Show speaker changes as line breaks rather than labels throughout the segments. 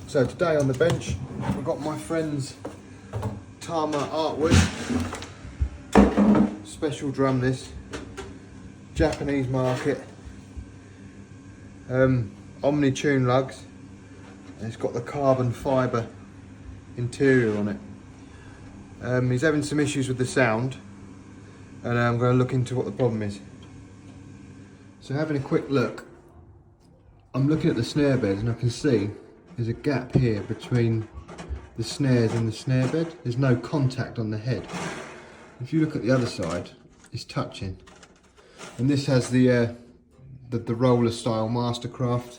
So today on the bench, we've got my friend's Tama Artwood special drum, this Japanese market, Omni tune lugs, and it's got the carbon fibre interior on it. He's having some issues with the sound, and I'm going to look into what the problem is. So having a quick look, I'm looking at the snare bed and I can see there's a gap here between the snares and the snare bed. There's no contact on the head. If you look at the other side, it's touching. And this has the roller style Mastercraft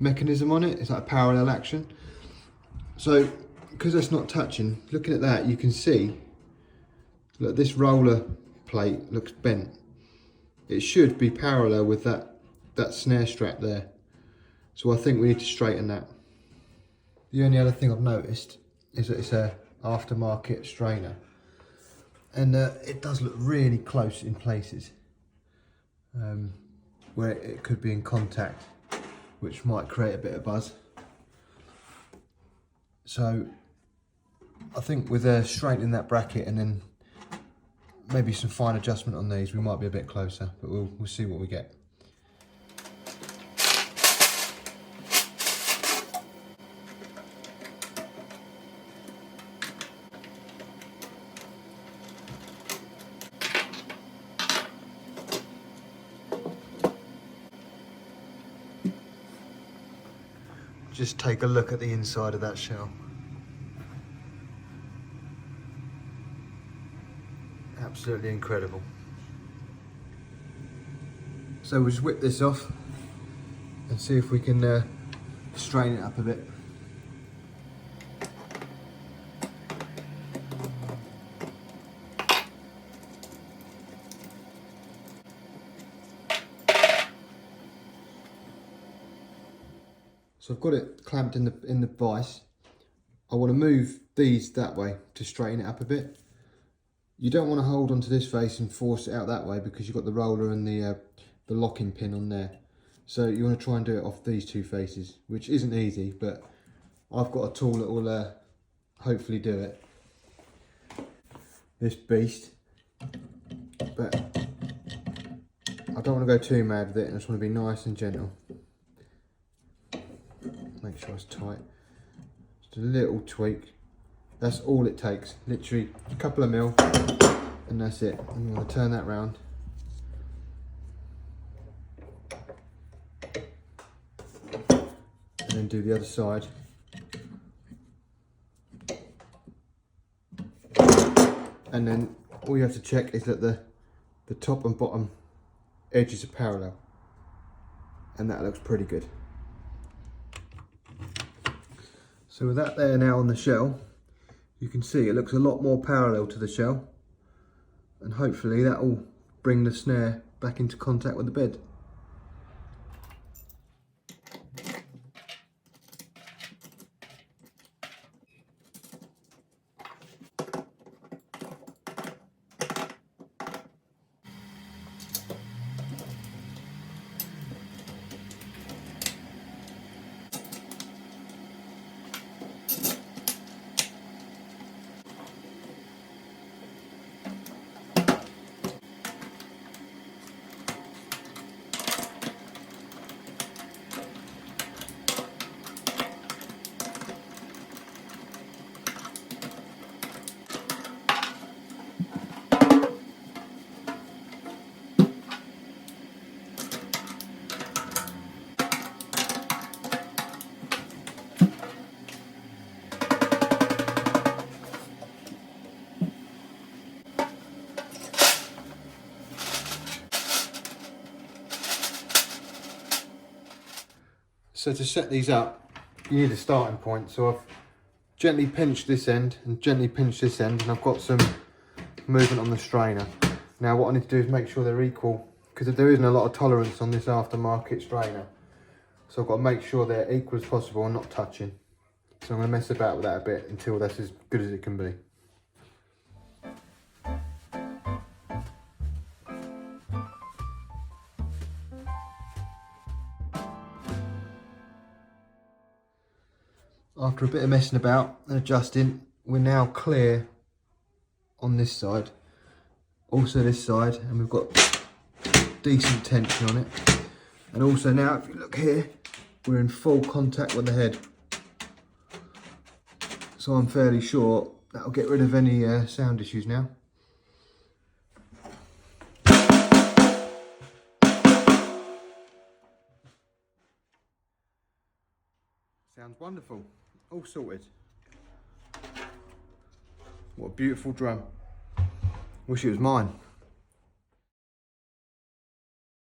mechanism on it. It's like a parallel action. So because that's not touching, looking at that, you can see, look, this roller plate looks bent. It should be parallel with that snare strap there. So I think we need to straighten that. The only other thing I've noticed is that it's a aftermarket strainer, and it does look really close in places where it could be in contact, which might create a bit of buzz. So I think with straightening that bracket and then maybe some fine adjustment on these, we might be a bit closer, but we'll see what we get. Just take a look at the inside of that shell. Absolutely incredible. So we'll just whip this off and see if we can straighten it up a bit. So I've got it clamped in the vise. I want to move these that way to straighten it up a bit. You don't want to hold onto this face and force it out that way because you've got the roller and the locking pin on there. So you want to try and do it off these two faces, which isn't easy, but I've got a tool that will hopefully do it. This beast. But I don't want to go too mad with it, I just want to be nice and gentle. Make sure it's tight. Just a little tweak. That's all it takes. Literally a couple of mil, and that's it. And you want to turn that round. And then do the other side. And then all you have to check is that the top and bottom edges are parallel. And that looks pretty good. So with that there now on the shell, you can see it looks a lot more parallel to the shell, and hopefully that will bring the snare back into contact with the bed. So to set these up, you need a starting point. So I've gently pinched this end and gently pinched this end, and I've got some movement on the strainer. Now what I need to do is make sure they're equal, because there isn't a lot of tolerance on this aftermarket strainer. So I've got to make sure they're equal as possible and not touching. So I'm going to mess about with that a bit until that's as good as it can be. After a bit of messing about and adjusting, we're now clear on this side, also this side, and we've got decent tension on it. And also now, if you look here, we're in full contact with the head. So I'm fairly sure that'll get rid of any sound issues now. Sounds wonderful, all sorted. What a beautiful drum. Wish it was mine.